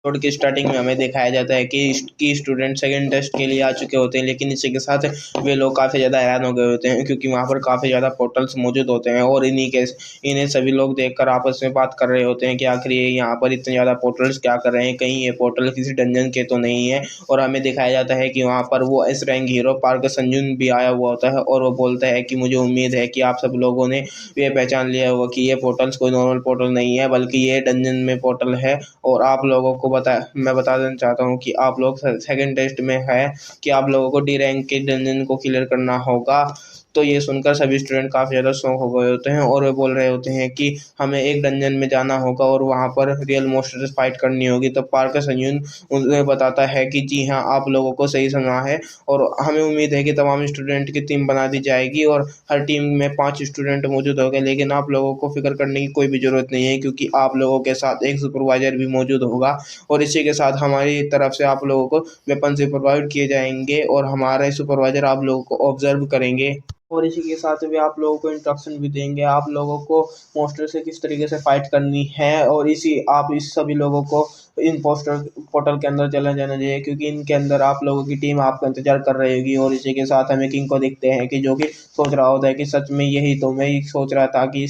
Episode की starting में हमें दिखाया जाता है कि स्टूडेंट सेकंड टेस्ट के लिए आ चुके होते हैं, लेकिन इसी के साथ वे लोग काफ़ी ज़्यादा हैरान हो गए होते हैं क्योंकि वहाँ पर काफ़ी ज़्यादा पोर्टल्स मौजूद होते हैं और इन्हें सभी लोग देखकर आपस में बात कर रहे होते हैं कि आखिर ये यहाँ पर इतने ज़्यादा पोर्टल्स क्या कर रहे हैं, कहीं ये पोर्टल किसी डंजन के तो नहीं है। और हमें दिखाया जाता है कि वहाँ पर वो एस रैंक हीरो पार्क संजुन भी आया हुआ होता है और वो बोलता है कि मुझे उम्मीद है कि आप सब लोगों ने ये पहचान लिया होगा कि ये पोर्टल्स कोई नॉर्मल पोर्टल नहीं है, बल्कि ये डंजन में पोर्टल है। और आप लोगों को मैं बता देना चाहता हूँ कि आप लोग सेकंड टेस्ट में है कि आप लोगों को डी रैंक के डंजन को क्लियर करना होगा। तो ये सुनकर सभी स्टूडेंट काफ़ी ज़्यादा शौक हो गए होते हैं और वे बोल रहे होते हैं कि हमें एक डंजन में जाना होगा और वहाँ पर रियल मॉन्स्टर से फाइट करनी होगी। तो पार्क संयून उन्हें बताता है कि जी हाँ, आप लोगों को सही सुना है और हमें उम्मीद है कि तमाम स्टूडेंट की टीम बना दी जाएगी और हर टीम में 5 स्टूडेंट मौजूद होंगे। लेकिन आप लोगों को फ़िक्र करने की कोई भी ज़रूरत नहीं है क्योंकि आप लोगों के साथ एक सुपरवाइज़र भी मौजूद होगा और इसी के साथ हमारी तरफ से आप लोगों को वेपन से प्रोवाइड किए जाएँगे और हमारे सुपरवाइज़र आप लोगों को ऑब्ज़र्व करेंगे। और इसी के साथ वे आप लोगों को इंस्ट्रक्शन भी देंगे, आप लोगों को मॉन्स्टर से किस तरीके से फाइट करनी है और इस सभी लोगों को इन पोस्टर पोर्टल के अंदर चले जाना चाहिए क्योंकि इनके अंदर आप लोगों की टीम आपका इंतजार कर रही होगी। और इसी के साथ हमें किंग को देखते हैं कि जो कि सोच रहा होता है कि सच में यही तो मैं ही सोच रहा था कि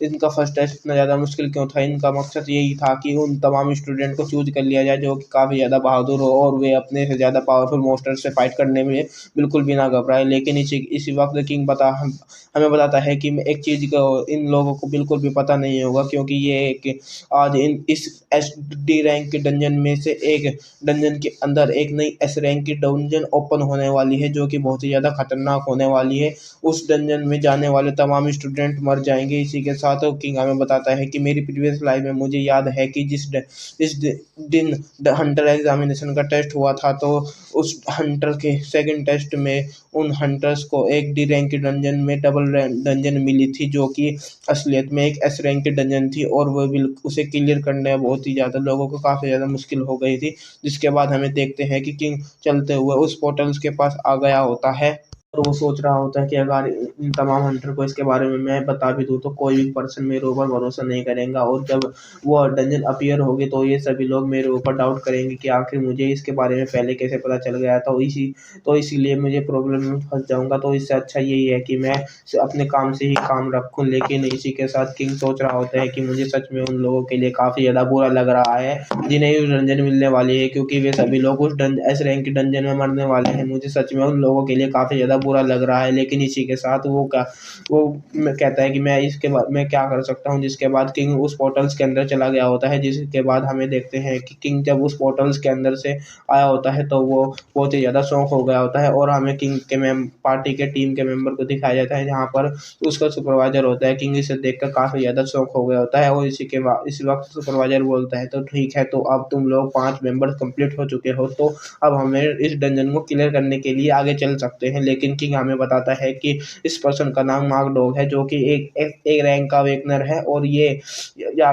इनका फर्स्ट टेस्ट इतना ज़्यादा मुश्किल क्यों था। इनका मकसद यही था कि उन तमाम स्टूडेंट को चूज कर लिया जाए जो कि काफ़ी ज़्यादा बहादुर हो और वे अपने से ज़्यादा पावरफुल मॉन्स्टर से फाइट करने में बिल्कुल भी ना घबराए। लेकिन इसी वक्त किंग हमें बताता है कि एक चीज़ को इन लोगों को बिल्कुल भी पता नहीं होगा क्योंकि ये एक आज इन इस एस डी रैंक के डंजन में से एक डंजन के अंदर एक नई एस रैंक की डंजन ओपन होने वाली है जो कि बहुत ही ज़्यादा खतरनाक होने वाली है। उस डंजन में जाने वाले तमाम स्टूडेंट मर जाएंगे। इसी के साथ किंग हमें बताता है कि मेरी प्रीवियस लाइफ में मुझे याद है कि इस दिन हंटर एग्जामिनेशन का टेस्ट हुआ था, तो उस हंटर के सेकंड टेस्ट में उन हंटर्स को एक डी रैंक की डंजन में डबल डंजन मिली थी जो कि असलियत में एक एस रैंक की डंजन थी और वो उसे क्लियर करने में बहुत ही ज़्यादा लोगों को काफ़ी ज़्यादा मुश्किल हो गई थी। जिसके बाद हमें देखते हैं कि किंग चलते हुए उस पोर्टल्स के पास आ गया होता है और वो सोच रहा होता है कि अगर इन तमाम हंटर को इसके बारे में मैं बता भी दूँ तो कोई भी पर्सन मेरे ऊपर भरोसा नहीं करेगा और जब वो डंजन अपीयर होगी तो ये सभी लोग मेरे ऊपर डाउट करेंगे कि आखिर मुझे इसके बारे में पहले कैसे पता चल गया। तो इसीलिए मुझे प्रॉब्लम में फंस जाऊंगा। तो इससे अच्छा यही है कि मैं अपने काम से ही काम रखूं। लेकिन इसी के साथ किंग सोच रहा होता है कि मुझे सच में उन लोगों के लिए काफ़ी ज़्यादा बुरा लग रहा है जिन्हें उस डंजन मिलने वाली है क्योंकि वे सभी लोग उस एस रैंक के डंजन में मरने वाले हैं। मुझे सच में उन लोगों के लिए काफ़ी ज़्यादा बुरा लग रहा है। लेकिन इसी के साथ वो कहता है कि मैं क्या कर सकता हूँ। जिसके बाद किंग उस पोर्टल्स के अंदर चला गया होता है। जिसके बाद हमें देखते हैं कि किंग जब उस पोर्टल्स के अंदर से आया होता है तो वो बहुत ही ज़्यादा शौक हो गया होता है और हमें किंग के पार्टी के टीम के मेंबर को दिखाया जाता है जहाँ पर उसका सुपरवाइजर होता है। किंग इसे देखकर काफ़ी ज़्यादा शौक हो गया होता है और इसी वक्त सुपरवाइजर बोलता है तो ठीक है, तो अब तुम लोग 5 मेंबर्स कंप्लीट हो चुके हो, तो अब हमें इस डंजन को क्लियर करने के लिए आगे चल सकते हैं। लेकिन किंग हमें बताता है कि इस पर्सन का नाम मार्क डॉग है जो कि एक रैंक का वेकनर है और या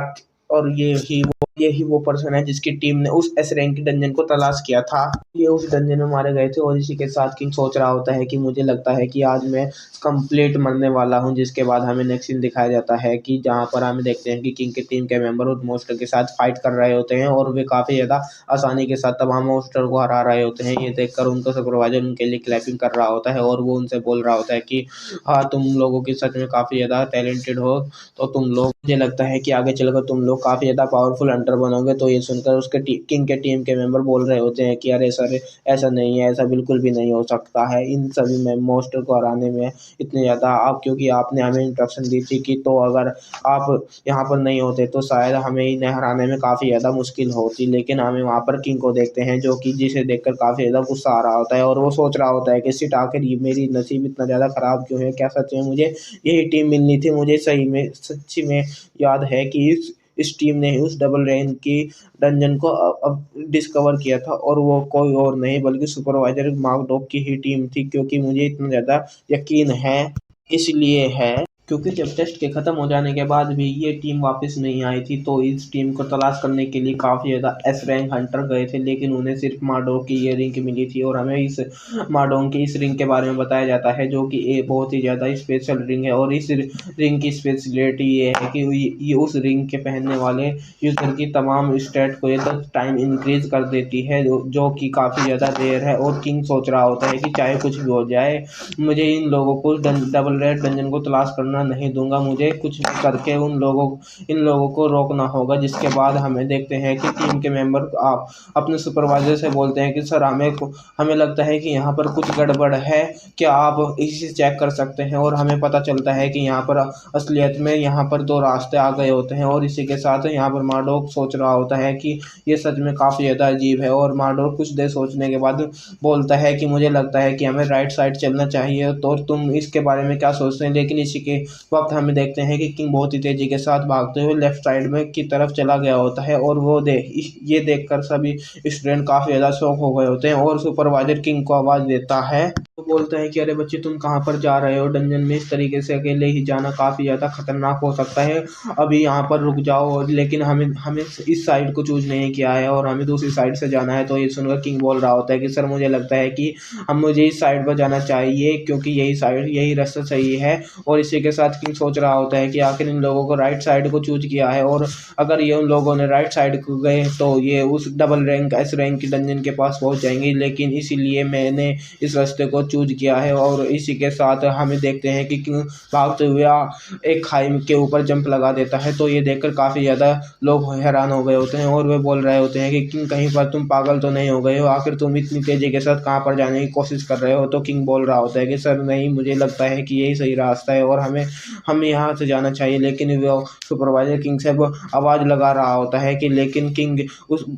और ये ही वो पर्सन है जिसकी टीम ने उस एस रैंक की डंजन को तलाश किया था। ये उस डंजन में मारे गए थे और इसी के साथ किंग सोच रहा होता है कि मुझे लगता है कि आज मैं कंप्लीट मरने वाला हूं। जिसके बाद हमें नेक्स्ट सीन दिखाया जाता है कि जहां पर हमें देखते हैं कि किंग की टीम के मेंबर उस मॉन्स्टर के साथ फाइट कर रहे होते हैं और वे काफी ज्यादा आसानी के साथ तमाम मॉन्स्टर को हरा रहे होते हैं। ये देखकर उनका सुपरवाइजर उनके लिए क्लैपिंग कर रहा होता है और वो उनसे बोल रहा होता है कि हाँ, तुम लोगों की सच में काफी ज्यादा टैलेंटेड हो, तो तुम लोग मुझे लगता है कि आगे चलकर तुम लोग काफी ज्यादा पावरफुल हंटर बनोगे। तो ये सुनकर उसके किंग के टीम के मेंबर बोल रहे होते हैं कि अरे सर, ऐसा नहीं है, ऐसा बिल्कुल भी नहीं हो सकता है इन सभी में मॉन्स्टर को हराने में इतने ज़्यादा आप, क्योंकि आपने हमें इंस्ट्रक्शन दी थी कि तो अगर आप यहाँ पर नहीं होते तो शायद हमें इन्हें हराने में काफ़ी ज़्यादा मुश्किल होती। लेकिन हमें वहाँ पर किंग को देखते हैं जो कि जिसे देखकर काफ़ी ज़्यादा गुस्सा आ रहा होता है और वो सोच रहा होता है कि सिट आखिर ये मेरी नसीब इतना ज़्यादा ख़राब क्यों है, क्या सच में मुझे यही टीम मिलनी थी। मुझे सच्ची में याद है कि इस टीम ने उस डबल रैंक की डंजन को अब डिस्कवर किया था और वो कोई और नहीं बल्कि सुपरवाइजर मार्क डॉग की ही टीम थी, क्योंकि मुझे इतना ज़्यादा यकीन है इसलिए है क्योंकि जब टेस्ट के ख़त्म हो जाने के बाद भी ये टीम वापस नहीं आई थी, तो इस टीम को तलाश करने के लिए काफ़ी ज़्यादा एस रैंक हंटर गए थे, लेकिन उन्हें सिर्फ माडोक की ये रिंग मिली थी। और हमें इस माडोक की इस रिंग के बारे में बताया जाता है, जो कि एक बहुत ही ज़्यादा स्पेशल रिंग है। और इस रिंग की स्पेशलिटी ये है कि ये उस रिंग के पहनने वाले यूज़र की तमाम स्टेट को ये 10 टाइम इंक्रीज कर देती है, जो कि काफ़ी ज़्यादा रेयर है। और किंग सोच रहा होता है कि चाहे कुछ भी हो जाए, मुझे इन लोगों को डबल रेड डंजन को तलाश करना नहीं दूंगा, मुझे कुछ भी करके इन लोगों को रोकना होगा। जिसके बाद हमें देखते हैं कि टीम के मेंबर आप अपने सुपरवाइजर से बोलते हैं कि सर हमें लगता है कि यहाँ पर कुछ गड़बड़ है, क्या आप इसे चेक कर सकते हैं। और हमें पता चलता है कि यहाँ पर असलियत में यहाँ पर 2 रास्ते आ गए होते हैं। और इसी के साथ यहाँ पर मार्डोक सोच रहा होता है कि ये सच में काफ़ी ज़्यादा अजीब है। और मार्डोक कुछ देर सोचने के बाद बोलता है कि मुझे लगता है कि हमें राइट साइड चलना चाहिए, तो तुम इसके बारे में क्या सोचते हैं। लेकिन इसी के वक्त हमें देखते हैं कि किंग बहुत ही तेजी के साथ भागते हुए लेफ्ट साइड में की तरफ चला गया होता है। और ये देखकर सभी स्टूडेंट काफ़ी ज़्यादा शॉक हो गए होते हैं। और सुपरवाइजर किंग को आवाज़ देता है, तो बोलता है कि अरे बच्चे, तुम कहाँ पर जा रहे हो, डंजन में इस तरीके से अकेले ही जाना काफ़ी ज़्यादा खतरनाक हो सकता है, अभी यहाँ पर रुक जाओ। लेकिन हमें हमें इस साइड को चूज नहीं किया है और हमें दूसरी साइड से जाना है। तो ये सुनकर किंग बोल रहा होता है कि सर, मुझे लगता है कि मुझे इस साइड पर जाना चाहिए, क्योंकि यही रास्ता सही है। और इसी के साथ किंग सोच रहा होता है कि आखिर इन लोगों को राइट साइड को चूज किया है, और अगर ये उन लोगों ने राइट साइड को गए तो ये उस डबल रैंक एस रैंक की डंजन के पास पहुंच जाएंगे, लेकिन इसीलिए मैंने इस रास्ते को चूज किया है। और इसी के साथ हमें देखते हैं कि किंग भागते हुए एक खाई के ऊपर जंप लगा देता है। तो ये देखकर काफ़ी ज़्यादा लोग हैरान हो गए होते हैं और वे बोल रहे होते हैं कि किंग, कहीं पर तुम पागल तो नहीं हो गए हो, आखिर तुम इतनी तेज़ी के साथ कहाँ पर जाने की कोशिश कर रहे हो। तो किंग बोल रहा होता है कि सर नहीं, मुझे लगता है कि यही सही रास्ता है और हमें यहाँ से जाना चाहिए। लेकिन वो सुपरवाइजर किंग से आवाज़ लगा रहा होता है कि लेकिन किंग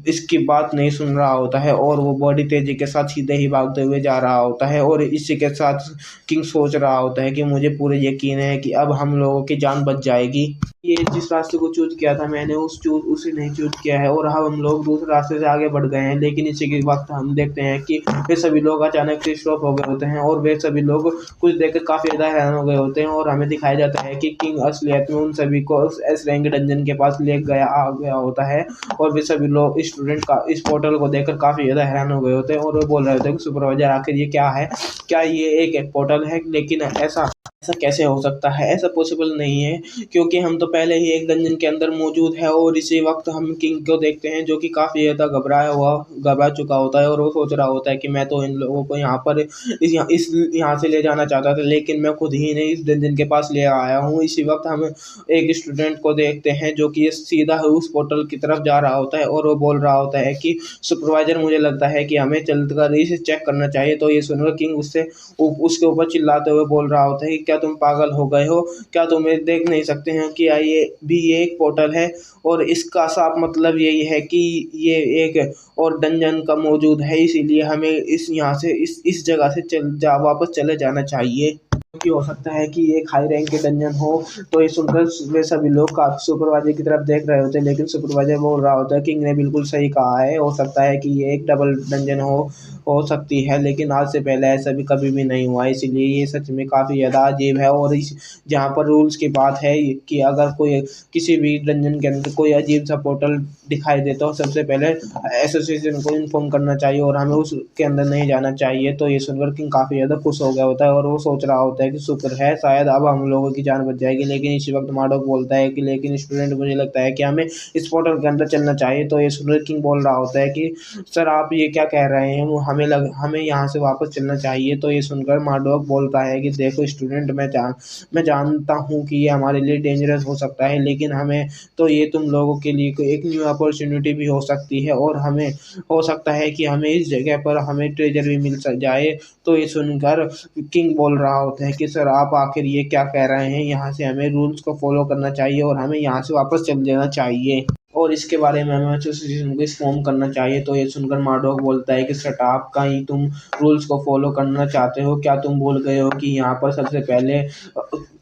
इसकी बात नहीं सुन रहा होता है और वो बड़ी तेज़ी के साथ सीधे ही भागते हुए जा रहा होता है। और इसी के साथ किंग सोच रहा होता है कि मुझे पूरे यकीन है कि अब हम लोगों की जान बच जाएगी। ये जिस रास्ते को चूज किया था मैंने, उसे नहीं चूज किया है और अब हम लोग दूसरे रास्ते से आगे बढ़ गए हैं। लेकिन इसी के वक्त हम देखते हैं कि वे सभी लोग अचानक से स्टॉप हो गए होते हैं और वे सभी लोग कुछ देखकर काफ़ी ज़्यादा हैरान हो गए होते हैं। और हमें दिखाया जाता है कि किंग असलियत में उन सभी को उस एस रैंक डंजन के पास आ गया होता है। और वे सभी लोग स्टूडेंट का इस पोर्टल को देखकर काफ़ी ज़्यादा हैरान हो गए होते हैं और वे बोल रहे होते हैं कि सुपरवाइजर, आखिर ये क्या है, क्या ये एक पोर्टल है। लेकिन ऐसा कैसे हो सकता है, ऐसा पॉसिबल नहीं है, क्योंकि हम तो पहले ही एक डंजन के अंदर मौजूद है। और इसी वक्त हम किंग को देखते हैं जो कि काफ़ी ज़्यादा घबरा चुका होता है और वो सोच रहा होता है कि मैं तो इन लोगों को यहाँ से ले जाना चाहता था, लेकिन मैं खुद ही नहीं इस डंजन के पास ले आया हूँ। इसी वक्त हम एक स्टूडेंट को देखते हैं जो कि सीधा उस पोर्टल की तरफ जा रहा होता है और वो बोल रहा होता है कि सुपरवाइजर, मुझे लगता है कि हमें चलकर इसे चेक करना चाहिए। तो ये सुनकर किंग उसके ऊपर चिल्लाते हुए बोल रहा होता है कि क्या तुम पागल हो गए हो, क्या तुम ये देख नहीं सकते हैं कि ये एक पोर्टल है और इसका साफ मतलब यही है कि ये एक और डंजन का मौजूद है, इसीलिए हमें यहाँ से इस जगह से वापस चले जाना चाहिए, क्योंकि हो सकता है कि एक हाई रैंक के डंजन हो। तो ये सुनकर वे सभी लोग काफी सुपरवाइजर की तरफ देख रहे होते हैं, लेकिन सुपरवाइजर बोल रहा होता है किंग ने बिल्कुल सही कहा है, हो सकता है कि ये एक डबल डंजन हो सकती है, लेकिन आज से पहले ऐसा भी कभी भी नहीं हुआ, इसीलिए ये सच में काफ़ी ज़्यादा अजीब है। और जहाँ पर रूल्स की बात है कि अगर कोई किसी भी डंजन के अंदर कोई अजीब सा पोर्टल दिखाई दे तो सबसे पहले एसोसिएशन को इन्फॉर्म करना चाहिए और हमें उसके अंदर नहीं जाना चाहिए। तो ये सुनकर किंग काफ़ी ज़्यादा खुश हो गया होता है और वो सोच रहा होता है कि शुक्र है, शायद अब हम लोगों की जान बच जाएगी। लेकिन इसी वक्त मार्डोक बोलता है कि लेकिन स्टूडेंट, मुझे लगता है कि हमें इस पोर्टल के अंदर चलना चाहिए। तो ये सुनकर किंग बोल रहा होता है कि सर, आप ये क्या कह रहे हैं, हमें यहाँ से वापस चलना चाहिए। तो ये सुनकर मार्डोक बोलता है कि देखो स्टूडेंट, मैं जानता हूँ कि ये हमारे लिए डेंजरस हो सकता है, लेकिन हमें तो ये तुम लोगों के लिए एक न्यू अपॉर्चुनिटी भी हो सकती है और हमें हो सकता है कि हमें इस जगह पर हमें ट्रेजर भी मिल जाए। तो ये सुनकर किंग बोल रहा होता है कि सर, आप आखिर ये क्या कह रहे हैं, यहाँ से हमें रूल्स को फॉलो करना चाहिए और हमें यहाँ से वापस चल जाना चाहिए और इसके बारे में हमें एसोसिएशन को इन्फॉर्म करना चाहिए। तो ये सुनकर मार्डोक बोलता है कि सट, आप कहीं तुम रूल्स को फॉलो करना चाहते हो, क्या तुम भूल गए हो कि यहाँ पर सबसे पहले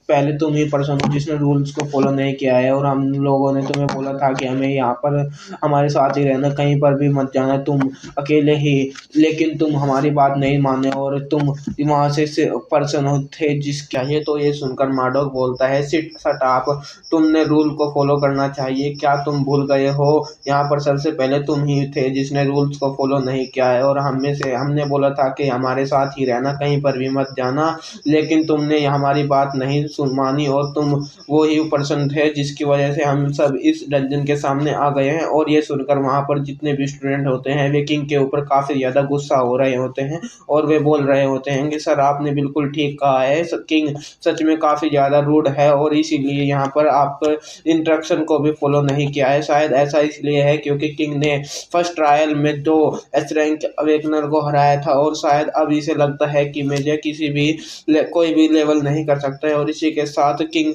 पहले तुम ही पर्सन हो जिसने रूल्स को फॉलो नहीं किया है, और हम लोगों ने तुम्हें बोला था कि हमें यहाँ पर हमारे साथ ही रहना, कहीं पर भी मत जाना, तुम अकेले ही, लेकिन तुम हमारी बात नहीं माने और तुम वहां से पर्सन थे जिस चाहिए। तो ये सुनकर मार्डोक बोलता है, सिट सट आप, तुमने रूल को फॉलो करना चाहिए, क्या तुम भूल गए हो? यहाँ पर सबसे पहले तुम ही थे जिसने रूल्स को फॉलो नहीं किया है, और हमने बोला था कि हमारे साथ ही रहना, कहीं पर भी मत जाना, लेकिन तुमने हमारी बात नहीं सुन मानी, और तुम वो ही पर्सन थे जिसकी वजह से हम सब इस डंजन के सामने आ गए हैं। और ये सुनकर वहां पर जितने भी स्टूडेंट होते हैं वे किंग के ऊपर काफी ज्यादा गुस्सा हो रहे होते हैं, और वे बोल रहे होते हैं कि सर आपने बिल्कुल ठीक कहा है, किंग सच में काफी ज्यादा रूड है, और इसीलिए यहाँ पर आप इंस्ट्रक्शन को भी फॉलो नहीं किया है। शायद ऐसा इसलिए है क्योंकि किंग ने फर्स्ट ट्रायल में 2 एस रैंक अवेकनर को हराया था, और शायद अब इसे लगता है कि मुझे किसी भी कोई भी लेवल नहीं कर सकता है, और इसी के साथ किंग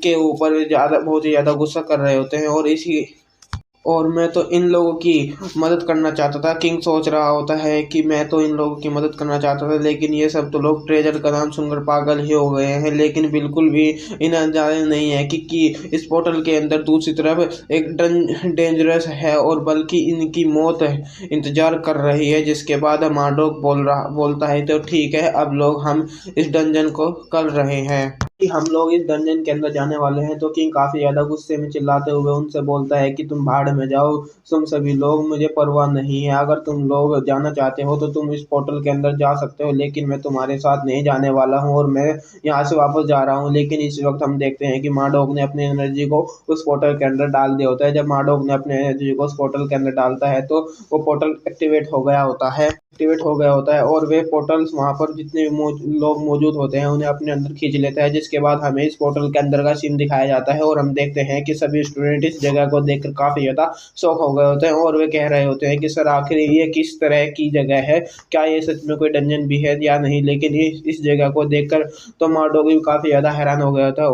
के ऊपर ज्यादा बहुत ही ज्यादा गुस्सा कर रहे होते हैं। और मैं तो इन लोगों की मदद करना चाहता था। किंग सोच रहा होता है कि मैं तो इन लोगों की मदद करना चाहता था, लेकिन ये सब तो लोग ट्रेजर का नाम सुनकर पागल ही हो गए हैं। लेकिन बिल्कुल भी इन्हें अंदाजा नहीं है कि इस पोर्टल के अंदर दूसरी तरफ एक डेंजरस है, और बल्कि इनकी मौत इंतजार कर रही है। जिसके बाद मार्डोक बोलता है, तो ठीक है, अब लोग हम इस डंजन को कर रहे हैं कि हम लोग इस डंजन के अंदर जाने वाले हैं। तो किंग काफी ज्यादा गुस्से में चिल्लाते हुए उनसे बोलता है कि तुम भाड़ में जाओ, तुम सभी लोग, मुझे परवाह नहीं है, अगर तुम लोग जाना चाहते हो तो तुम इस पोर्टल के अंदर जा सकते हो, लेकिन मैं तुम्हारे साथ नहीं जाने वाला हूँ, और मैं यहाँ से वापस जा रहा हूँ। लेकिन इस वक्त हम देखते हैं कि मार्डोक ने अपनी एनर्जी को उस पोर्टल के अंदर डाल दिया होता है। जब मार्डोक ने अपनी एनर्जी को उस पोर्टल के अंदर डालता है तो वो पोर्टल एक्टिवेट हो गया होता है, और वे पोर्टल्स वहां पर जितने भी लोग मौजूद होते हैं उन्हें अपने अंदर खींच लेता है। जिसके बाद हमें इस पोर्टल के अंदर का सीन दिखाया जाता है, और हम देखते हैं कि सभी स्टूडेंट इस जगह को देखकर काफी ज्यादा शौक हो गए होते हैं, और वे कह रहे होते हैं कि सर आखिर ये किस तरह की जगह है, क्या ये सच में कोई डंजन भी है या नहीं। लेकिन इस जगह को देखकर तो मार्डोक भी काफी ज्यादा हैरान हो गया होता है।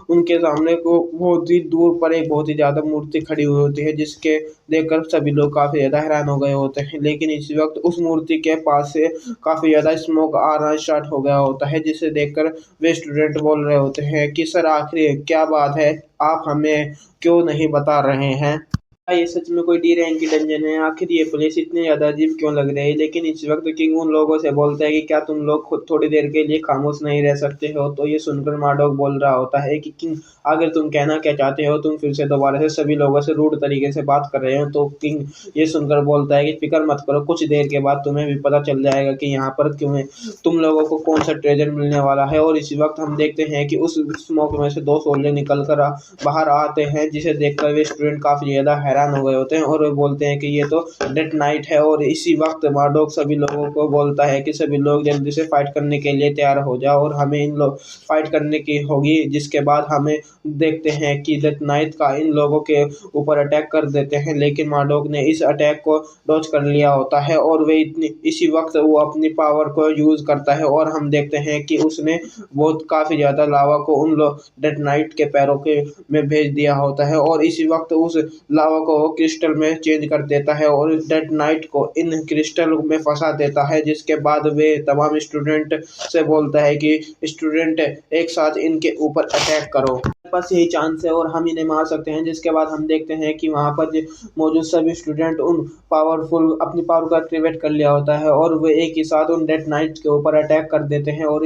उनके सामने को बहुत ही दूर पर एक बहुत ही ज्यादा मूर्ति खड़ी हुई होती है, जिसके देखकर सभी लोग काफी ज्यादा हैरान हो गए होते हैं। लेकिन इसी वक्त उस मूर्ति के पास से काफी ज्यादा स्मोक आना स्टार्ट हो गया होता है, जिसे देखकर वे स्टूडेंट बोल रहे होते हैं कि सर आखिर क्या बात है, आप हमें क्यों नहीं बता रहे हैं? क्या ये सच में कोई डी रैंक की डंजन है? आखिर ये प्लेस इतनी ज्यादा अजीब क्यों लग रही है? लेकिन इस वक्त किंग उन लोगों से बोलता है कि क्या तुम लोग खुद थोड़ी देर के लिए खामोश नहीं रह सकते हो? तो ये सुनकर मार्डोक बोल रहा होता है कि किंग अगर तुम कहना क्या चाहते हो, तुम फिर से दोबारा से सभी लोगों से रूड तरीके से बात कर रहे हो। तो किंग ये सुनकर बोलता है कि फिक्र मत करो, कुछ देर के बाद तुम्हें भी पता चल जाएगा कि यहाँ पर क्यों है, तुम लोगों को कौन सा ट्रेजर मिलने वाला है। और इसी वक्त हम देखते हैं कि उस स्मोक में से 2 सोल्जर निकल कर बाहर आते हैं, जिसे देखकर वे स्टूडेंट काफी ज्यादा हैरान हो गए होते हैं, और वे बोलते हैं कि ये तो डेथ नाइट है। और इसी वक्त मार्डोक सभी लोगों को बोलता है कि सभी लोग जल्दी से फाइट करने के लिए तैयार हो जाओ, और हमें इन लोग फाइट करने की होगी। जिसके बाद हमें देखते हैं कि डेथ नाइट का इन लोगों के ऊपर अटैक कर देते हैं, लेकिन मार्डोक ने इस अटैक को डॉज कर लिया होता है, और वे इसी वक्त वो अपनी पावर को यूज करता है, और हम देखते हैं कि उसने बहुत काफी ज्यादा लावा को उन लोग डेथ नाइट के पैरों के में भेज दिया होता है, और इसी वक्त उस लावा को क्रिस्टल में चेंज कर देता है, और डेथ नाइट को इन क्रिस्टल में फंसा देता है। जिसके बाद वे तमाम स्टूडेंट से बोलता है कि स्टूडेंट एक साथ इनके ऊपर अटैक करो, बस यही चांस है और हम इन्हें मार सकते हैं। जिसके बाद हम देखते हैं कि वहां पर मौजूद सभी स्टूडेंट उन पावरफुल अपनी पावर को एक्टिवेट कर लिया होता है, और वे एक ही साथ उन डेथ नाइट के ऊपर अटैक कर देते हैं, और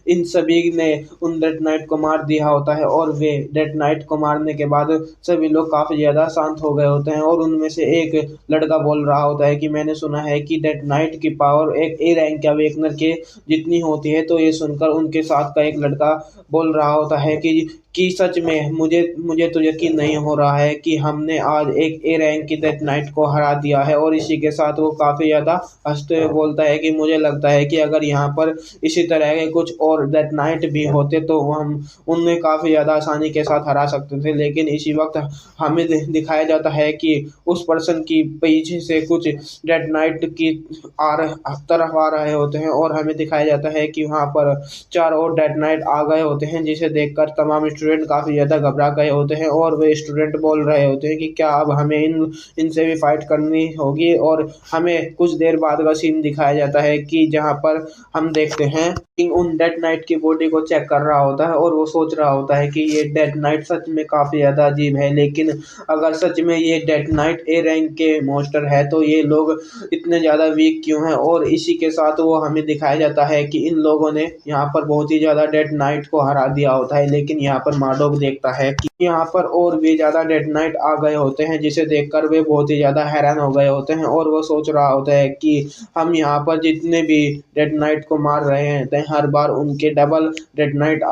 इन सभी ने उन डेथ नाइट को मार दिया होता है। और वे डेथ नाइट को मारने के बाद सभी लोग काफी ज्यादा शांत हो गए होते हैं, और उनमें से एक लड़का बोल रहा होता है कि मैंने सुना है कि डेथ नाइट की पावर एक ए रैंक या वेकनर के जितनी होती है। तो ये सुनकर उनके साथ का एक लड़का बोल रहा होता है कि सच में मुझे तो यकीन नहीं हो रहा है कि हमने आज एक ए रैंक की डेथ नाइट को हरा दिया है। और इसी के साथ वो काफ़ी ज़्यादा हंसते हुए बोलता है कि मुझे लगता है कि अगर यहाँ पर इसी तरह के कुछ और डेथ नाइट भी होते तो हम उनमें काफ़ी ज़्यादा आसानी के साथ हरा सकते थे। लेकिन इसी वक्त हमें दिखाया जाता है कि उस पर्सन की पीछे से कुछ डेथ नाइट की तरफ आ रहे होते हैं, और हमें दिखाया जाता है कि वहाँ पर 4 और डेथ नाइट आ गए होते हैं, जिसे देखकर तमाम स्टूडेंट काफ़ी ज़्यादा घबरा गए होते हैं और वे स्टूडेंट बोल रहे होते हैं कि क्या अब हमें इनसे भी फाइट करनी होगी। और हमें कुछ देर बाद का सीन दिखाया जाता है कि जहाँ पर हम देखते हैं कि उन डेड नाइट की बॉडी को चेक कर रहा होता है और वो सोच रहा होता है कि ये डेड नाइट सच में काफ़ी ज़्यादा अजीब है, लेकिन अगर सच में ये डेड नाइट ए रैंक के मॉन्स्टर है तो ये लोग इतने ज़्यादा वीक क्यों हैं। और इसी के साथ वो हमें दिखाया जाता है कि इन लोगों ने यहाँ पर बहुत ही ज़्यादा डेड नाइट को हरा दिया होता है, लेकिन यहाँ पर मार्डोक देखता है कि यहाँ पर और भी ज़्यादा डेड नाइट आ गए होते हैं, जिसे देखकर वे बहुत ही ज़्यादा हैरान हो गए होते हैं। और वो सोच रहा होता है कि हम यहाँ पर जितने भी डेड नाइट को मार रहे हैं हर बार उनके डबल डेड नाइट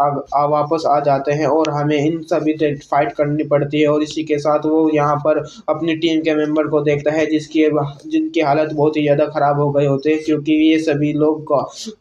वापस आ जाते हैं और हमें इन सभी से फाइट करनी पड़ती है। और इसी के साथ वो यहाँ पर अपनी टीम के मेंबर को देखता है जिनकी हालत बहुत ही ज़्यादा ख़राब हो गई होती है, क्योंकि ये सभी लोग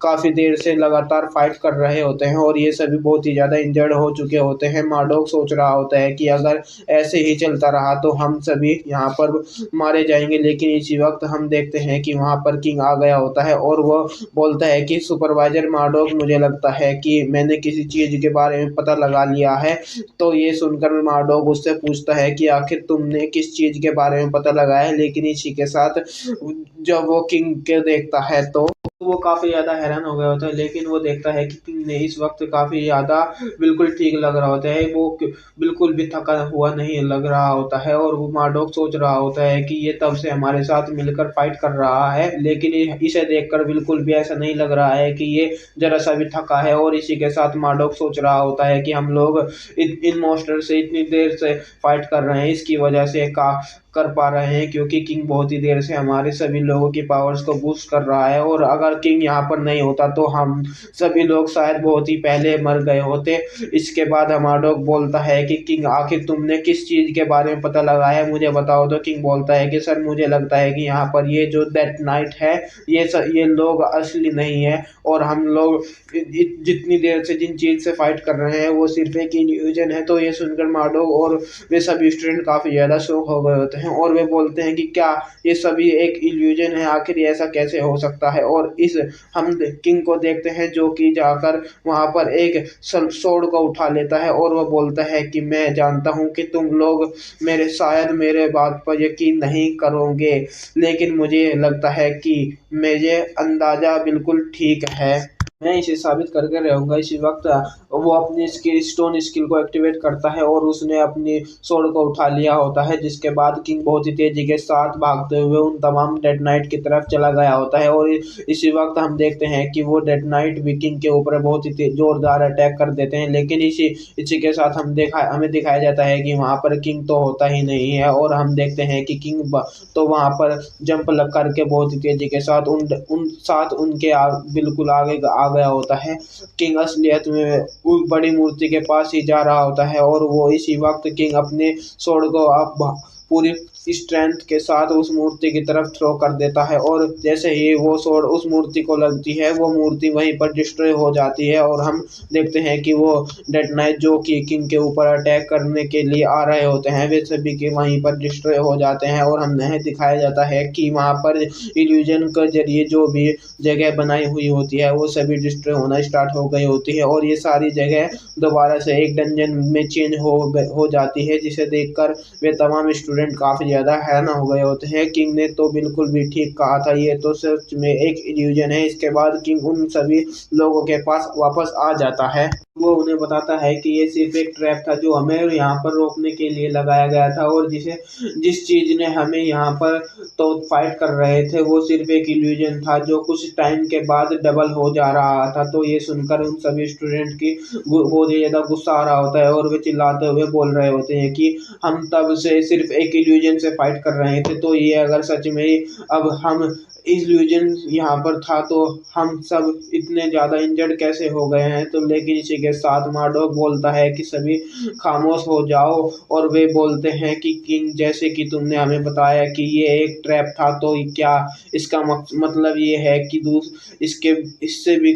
काफ़ी देर से लगातार फाइट कर रहे होते हैं और ये सभी बहुत ही ज़्यादा इंजर्ड हो चुके होते हैं। मार्डोक सोच रहा होता है कि अगर ऐसे ही चलता रहा तो हम सभी यहाँ पर मारे जाएंगे। लेकिन इसी वक्त हम देखते हैं कि वहाँ पर किंग आ गया होता है और वो बोलता है कि सुपरवाइजर मार्डोक, मुझे लगता है कि मैंने किसी चीज़ के बारे में पता लगा लिया है। तो ये सुनकर मार्डोक उससे पूछता है कि आखिर तुमने किस चीज़ के बारे में पता लगाया है। लेकिन इसी के साथ जब वो किंग के देखता है तो वो काफ़ी ज़्यादा हैरान हो गया होता है, लेकिन वो देखता है कि किंग ने इस वक्त काफ़ी ज़्यादा बिल्कुल ठीक लग रहा होता है, वो बिल्कुल भी थका हुआ नहीं लग रहा होता है। और वो मार्डोक सोच रहा होता है कि ये तब से हमारे साथ मिलकर फाइट कर रहा है, लेकिन इसे देखकर बिल्कुल भी ऐसा नहीं लग रहा है कि ये जरा सा भी थका है। और इसी के साथ मार्डोक सोच रहा होता है कि हम लोग इन मॉन्स्टर से इतनी देर से फाइट कर रहे हैं, इसकी वजह से कर पा रहे हैं क्योंकि किंग बहुत ही देर से हमारे सभी लोगों की पावर्स को बूस्ट कर रहा है। और अगर किंग यहाँ पर नहीं होता तो हम सभी लोग शायद बहुत ही पहले मर गए होते। इसके बाद हमाडोक बोलता है कि किंग, आखिर तुमने किस चीज़ के बारे में पता लगाया है, मुझे बताओ। तो किंग बोलता है कि सर, मुझे लगता है कि यहाँ पर ये जो डेथ नाइट है ये लोग असली नहीं है और हम लोग जितनी देर से जिन चीज़ से फाइट कर रहे हैं वो सिर्फ एक इल्यूजन है। तो ये सुनकर मार्डोक और वे सभी स्टूडेंट काफ़ी ज़्यादा शॉक हो गए होते हैं और वे बोलते हैं कि क्या ये सभी एक इल्यूजन है, आखिर ऐसा कैसे हो सकता है। और हम किंग को देखते हैं जो कि जाकर वहाँ पर एक सोर्ड को उठा लेता है और वह बोलता है कि मैं जानता हूँ कि तुम लोग शायद मेरे बात पर यकीन नहीं करोगे, लेकिन मुझे लगता है कि मुझे अंदाज़ा बिल्कुल ठीक है, मैं इसे साबित करके रहूँगा। इसी वक्त वो अपनी स्टोन स्किल को एक्टिवेट करता है और उसने अपनी स्वॉर्ड को उठा लिया होता है, जिसके बाद किंग बहुत ही तेजी के साथ भागते हुए उन तमाम डेड नाइट की तरफ चला गया होता है। और इसी वक्त हम देखते हैं कि वो डेड नाइट भी किंग के ऊपर बहुत ही जोरदार अटैक कर देते हैं। लेकिन इसी के साथ हमें दिखाया जाता है कि वहाँ पर किंग तो होता ही नहीं है और हम देखते हैं कि किंग तो वहाँ पर जंप लग करके बहुत ही तेजी के साथ उनके बिल्कुल आगे आ गया होता है। किंग असलियत में उस बड़ी मूर्ति के पास ही जा रहा होता है और वो इसी वक्त किंग अपने स्वॉर्ड को अब पूरी स्ट्रेंथ के साथ उस मूर्ति की तरफ थ्रो कर देता है। और जैसे ही वो स्वॉर्ड उस मूर्ति को लगती है वो मूर्ति वहीं पर डिस्ट्रॉय हो जाती है और हम देखते हैं कि वो डेड नाइट जो कि किंग के ऊपर अटैक करने के लिए आ रहे होते हैं वे सभी के वहीं पर डिस्ट्रॉय हो जाते हैं। और हमें दिखाया जाता है कि वहाँ पर इल्यूजन के जरिए जो भी जगह बनाई हुई होती है वो सभी डिस्ट्रॉय होना स्टार्ट हो गई होती है और ये सारी जगह दोबारा से एक डंजन में चेंज हो जाती है, जिसे देखकर वे तमाम स्टूडेंट काफ़ी ज़्यादा हैरान हो गए होते हैं। किंग ने तो बिल्कुल भी ठीक कहा था, ये तो सच में एक इल्यूजन है। इसके बाद किंग उन सभी लोगों के पास वापस आ जाता है, वो उन्हें बताता है कि ये सिर्फ एक ट्रैप था जो हमें यहाँ पर रोकने के लिए लगाया गया था और जिस चीज़ ने हमें यहाँ पर तो फाइट कर रहे थे वो सिर्फ एक इल्यूजन था जो कुछ टाइम के बाद डबल हो जा रहा था। तो ये सुनकर उन सभी स्टूडेंट की बहुत ही ज़्यादा गुस्सा आ रहा होता है और वे चिल्लाते हुए बोल रहे होते हैं कि हम तब से सिर्फ एक इल्यूजन से फाइट कर रहे थे, तो ये अगर सच में अब हम इल्यूजन यहाँ पर था तो हम सब इतने ज़्यादा इंजर्ड कैसे हो गए हैं। तो लेकिन इसी के साथ मार्डोक बोलता है कि सभी खामोश हो जाओ और वे बोलते हैं कि किंग, जैसे कि तुमने हमें बताया कि ये एक ट्रैप था, तो क्या इसका मतलब ये है कि इससे भी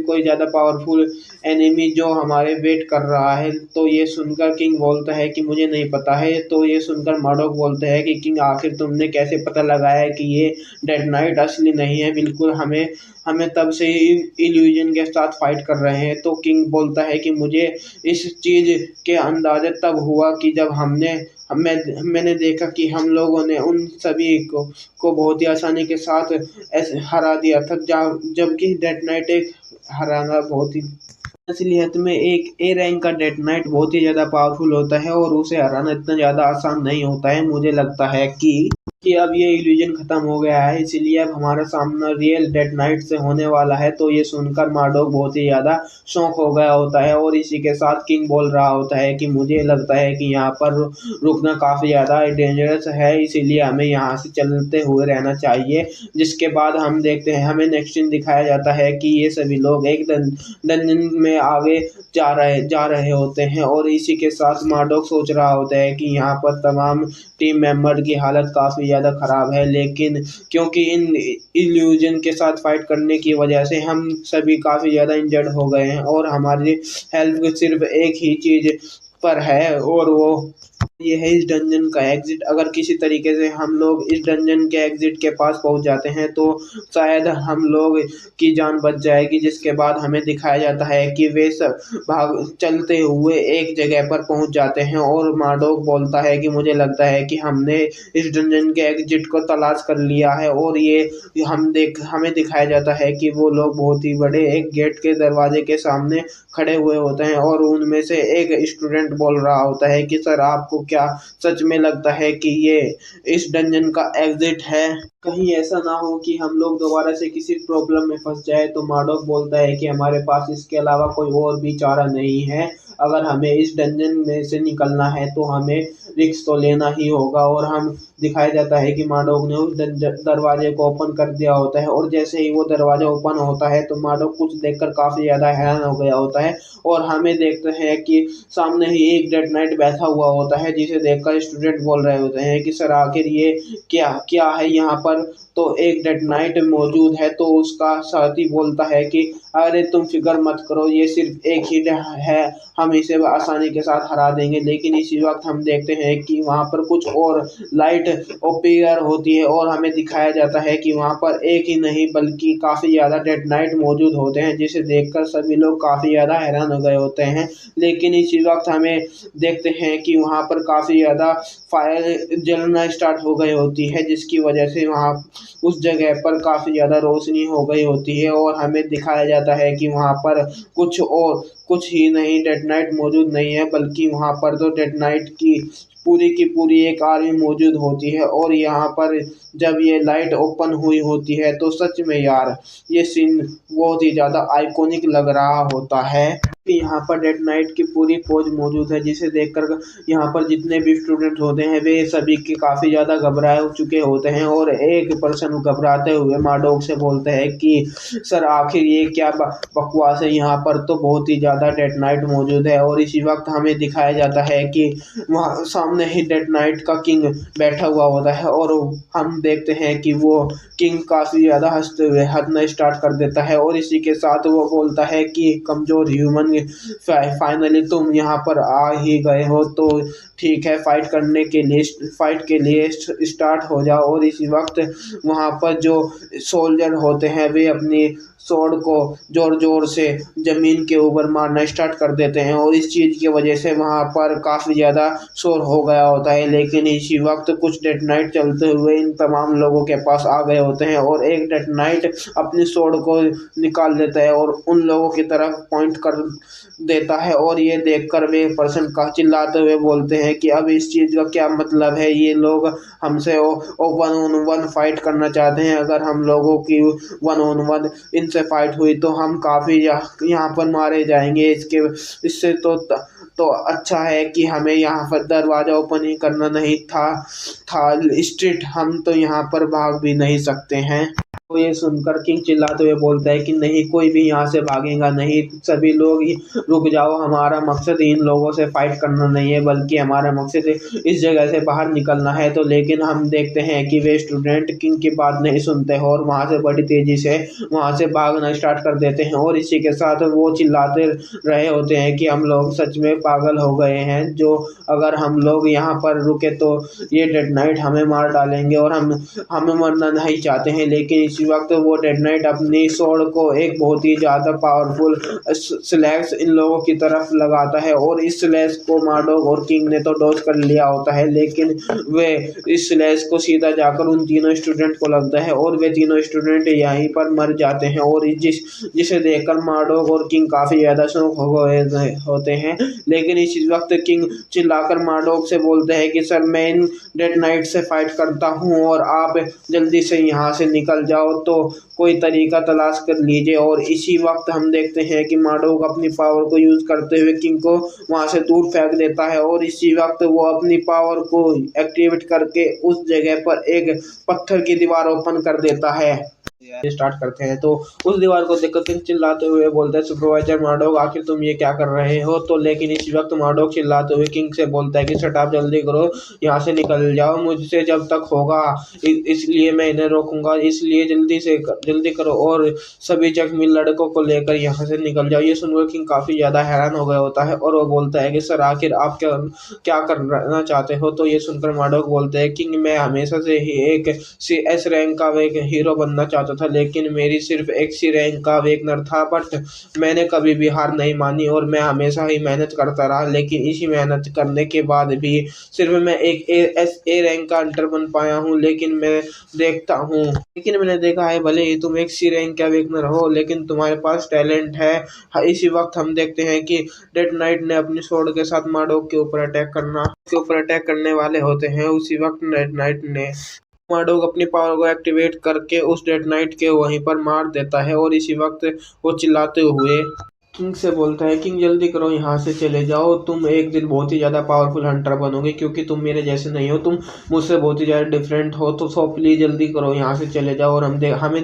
कोई ज़्यादा पावरफुल एनिमी जो हमारे वेट कर रहा है। तो ये सुनकर किंग बोलता है कि मुझे नहीं पता है। तो ये सुनकर मार्डोक बोलते हैं कि किंग, आखिर तुमने कैसे पता लगाया कि ये डेड नाइट असली नहीं है, बिल्कुल हमें तब से ही इल्यूजन के साथ फाइट कर रहे हैं। तो किंग बोलता है कि मुझे इस चीज़ के अंदाज़ा तब हुआ कि जब मैंने देखा कि हम लोगों ने उन सभी को बहुत ही आसानी के साथ ऐसे हरा दिया था, जबकि डेथ नाइट एक हराना बहुत ही असलियत में एक ए रैंक का डेथ नाइट बहुत ही ज़्यादा पावरफुल होता है और उसे हराना इतना ज़्यादा आसान नहीं होता है। मुझे लगता है कि अब ये इल्यूजन खत्म हो गया है, इसलिए अब हमारा सामना रियल डेथ नाइट से होने वाला है। तो ये सुनकर मार्डोक बहुत ही ज़्यादा शौक हो गया होता है और इसी के साथ किंग बोल रहा होता है कि मुझे लगता है कि यहाँ पर रुकना काफ़ी ज़्यादा डेंजरस है, इसीलिए हमें यहाँ से चलते हुए रहना चाहिए। जिसके बाद हम देखते हैं, हमें नेक्स्ट सीन दिखाया जाता है कि ये सभी लोग एक डंजन में आगे जा रहे होते हैं और इसी के साथ मार्डोक सोच रहा होता है कि यहाँ पर तमाम टीम मेंबर की हालत काफ़ी ज़्यादा ख़राब है, लेकिन क्योंकि इन इल्यूजन के साथ फाइट करने की वजह से हम सभी काफ़ी ज़्यादा इंजर्ड हो गए हैं और हमारी हेल्प सिर्फ एक ही चीज़ पर है और वो ये है इस डंजन का एग्जिट। अगर किसी तरीके से हम लोग इस डंजन के एग्जिट के पास पहुंच जाते हैं तो शायद हम लोग की जान बच जाएगी। जिसके बाद हमें दिखाया जाता है कि वे सब चलते हुए एक जगह पर पहुंच जाते हैं और मार्डोक बोलता है कि मुझे लगता है कि हमने इस डंजन के एग्जिट को तलाश कर लिया है। और ये हमें दिखाया जाता है कि वो लोग बहुत ही बड़े एक गेट के दरवाजे के सामने खड़े हुए होते हैं और उनमें से एक स्टूडेंट बोल रहा होता है कि सर, आपको क्या सच में लगता है कि ये इस डंजन का एग्जिट है? कहीं ऐसा ना हो कि हम लोग दोबारा से किसी प्रॉब्लम में फंस जाए। तो मार्डोक बोलता है कि हमारे पास इसके अलावा कोई और भी चारा नहीं है। अगर हमें इस डंजन में से निकलना है तो हमें रिस्क तो लेना ही होगा। और हम दिखाया जाता है कि मार्डोक ने उस दरवाजे को ओपन कर दिया होता है और जैसे ही वो दरवाजा ओपन होता है तो मार्डोक कुछ देखकर काफ़ी ज़्यादा हैरान हो गया होता है और हमें देखते हैं कि सामने ही एक डेथ नाइट बैठा हुआ होता है, जिसे देखकर स्टूडेंट बोल रहे होते हैं कि सर, आखिर ये क्या क्या है यहाँ पर? तो एक डेथ नाइट मौजूद है। तो उसका साथी बोलता है कि अरे तुम फिक्र मत करो, ये सिर्फ एक ही है, हम इसे आसानी के साथ हरा देंगे। लेकिन इसी वक्त हम देखते हैं कि वहाँ पर कुछ और लाइट अपीयर होती है और हमें दिखाया जाता है कि वहाँ पर एक ही नहीं बल्कि काफ़ी ज़्यादा डेथ नाइट मौजूद होते हैं, जिसे देखकर सभी लोग काफ़ी ज़्यादा हैरान हो गए होते हैं। लेकिन इसी वक्त हमें देखते हैं कि वहाँ पर काफ़ी ज़्यादा फायर जलना स्टार्ट हो गई होती है, जिसकी वजह से वहाँ उस जगह पर काफ़ी ज़्यादा रोशनी हो गई होती है और हमें दिखाया जाता है कि वहाँ पर कुछ ही नहीं डेथ नाइट मौजूद नहीं है, बल्कि वहाँ पर तो डेथ नाइट की पूरी एक आर्मी मौजूद होती है। और यहाँ पर जब ये लाइट ओपन हुई होती है तो सच में यार, ये सीन बहुत ही ज़्यादा आइकॉनिक लग रहा होता है। यहाँ पर डेथ नाइट की पूरी फौज मौजूद है, जिसे देखकर यहाँ पर जितने भी स्टूडेंट होते हैं वे सभी के काफ़ी ज़्यादा घबराए चुके होते हैं और एक पर्सन घबराते हुए मार्डोक से बोलते हैं कि सर, आखिर ये क्या बकवास है? यहाँ पर तो बहुत ही ज़्यादा डेथ नाइट मौजूद है। और इसी वक्त हमें दिखाया जाता है कि वहाँ सामने ही डेथ नाइट का किंग बैठा हुआ होता है और हम देखते हैं कि वो किंग काफ़ी ज़्यादा हंसते हुए हंसना स्टार्ट कर देता है और इसी के साथ वो बोलता है कि कमज़ोर ह्यूमन, फाइनली तुम यहाँ पर आ ही गए हो, तो ठीक है, फाइट के लिए स्टार्ट हो जाओ। और इसी वक्त वहाँ पर जो सोल्जर होते हैं वे अपनी स्वॉर्ड को जोर जोर से ज़मीन के ऊपर मारना स्टार्ट कर देते हैं और इस चीज़ की वजह से वहाँ पर काफ़ी ज़्यादा शोर हो गया होता है। लेकिन इसी वक्त कुछ डेथ नाइट चलते हुए इन तमाम लोगों के पास आ गए होते हैं और एक डेथ नाइट अपनी स्वॉर्ड को निकाल देता है और उन लोगों की तरफ पॉइंट कर देता है और ये देखकर वे पर्सन का चिल्लाते हुए बोलते हैं कि अब इस चीज़ का क्या मतलब है? ये लोग हमसे वन ऑन वन फाइट करना चाहते हैं। अगर हम लोगों की वन ऑन वन इनसे फाइट हुई तो हम काफ़ी यहाँ पर मारे जाएंगे। इससे तो अच्छा है कि हमें यहाँ पर दरवाज़ा ओपन ही करना नहीं था स्ट्रीट, हम तो यहाँ पर भाग भी नहीं सकते हैं। तो ये सुनकर किंग चिल्लाते हुए बोलता है कि नहीं, कोई भी यहाँ से भागेगा नहीं, सभी लोग ही रुक जाओ, हमारा मकसद इन लोगों से फाइट करना नहीं है, बल्कि हमारा मकसद इस जगह से बाहर निकलना है। तो लेकिन हम देखते हैं कि वे स्टूडेंट किंग की बात नहीं सुनते हैं और वहाँ से बड़ी तेज़ी से वहाँ से भागना स्टार्ट कर देते हैं और इसी के साथ वो चिल्लाते रहे होते हैं कि हम लोग सच में पागल हो गए हैं, जो अगर हम लोग यहाँ पर रुके तो ये डेथ नाइट हमें मार डालेंगे और हम मरना नहीं चाहते हैं। लेकिन इसी वक्त वो डेड नाइट अपनी स्वॉर्ड को एक बहुत ही ज़्यादा पावरफुल स्लैश इन लोगों की तरफ लगाता है और इस स्लैश को मार्डोक और किंग ने तो डॉज कर लिया होता है, लेकिन वे इस स्लैश को सीधा जाकर उन तीनों स्टूडेंट को लगता है और वे तीनों स्टूडेंट यहीं पर मर जाते हैं। और जिसे देखकर मार्डोक और किंग काफ़ी ज़्यादा शौक हो गए होते हैं, लेकिन इस वक्त किंग चिल्लाकर मार्डोक से बोलते हैं कि सर मैं इन डेड नाइट से फाइट करता हूँ और आप जल्दी से यहाँ से निकल जाओ, तो कोई तरीका तलाश कर लीजिए। और इसी वक्त हम देखते हैं कि मार्डोक अपनी पावर को यूज़ करते हुए किंग को वहाँ से दूर फेंक देता है और इसी वक्त वो अपनी पावर को एक्टिवेट करके उस जगह पर एक पत्थर की दीवार ओपन कर देता है। स्टार्ट करते हैं तो उस दीवार को देखकर किंग चिल्लाते हुए बोलता है, सुपरवाइजर मार्डोक आखिर तुम ये क्या कर रहे हो? तो लेकिन इसी वक्त मार्डोक चिल्लाते हुए किंग से बोलता है कि शट अप, जल्दी करो, यहाँ से निकल जाओ, मुझसे जब तक होगा इसलिए मैं इन्हें रोकूंगा, इसलिए जल्दी करो और सभी जख्मी लड़कों को लेकर यहाँ से निकल जाओ। ये सुनकर किंग काफ़ी ज़्यादा हैरान हो गया होता है और वो बोलता है कि सर आखिर आप क्या करना चाहते हो? तो ये सुनकर मार्डोक बोलते हैं, किंग मैं हमेशा से ही एक CS रैंक का एक हीरो बनना चाहता था, लेकिन मेरी सिर्फ एक सी रैंक का वेगनर था, बट मैंने कभी भी हार नहीं मानी और मैं हमेशा ही मेहनत करता रहा। लेकिन इसी मेहनत करने के बाद भी सिर्फ मैं एक A रैंक का हंटर बन पाया हूँ। लेकिन मैंने देखा है भले ही तुम एक सी रैंक का वेगनर हो, लेकिन तुम्हारे पास टैलेंट है। इसी वक्त हम देखते हैं कि डेड नाइट ने अपनी स्वॉर्ड के साथ मार्डोक के ऊपर अटैक करने वाले होते हैं। उसी वक्त डेड नाइट ने मार्डोक अपनी पावर को एक्टिवेट करके उस डेड नाइट के वहीं पर मार देता है और इसी वक्त वो चिल्लाते हुए किंग से बोलता है, किंग जल्दी करो, यहाँ से चले जाओ, तुम एक दिन बहुत ही ज़्यादा पावरफुल हंटर बनोगे, क्योंकि तुम मेरे जैसे नहीं हो, तुम मुझसे बहुत ही ज़्यादा डिफरेंट हो, तो सो प्लीज़ जल्दी करो, यहाँ से चले जाओ। और हमें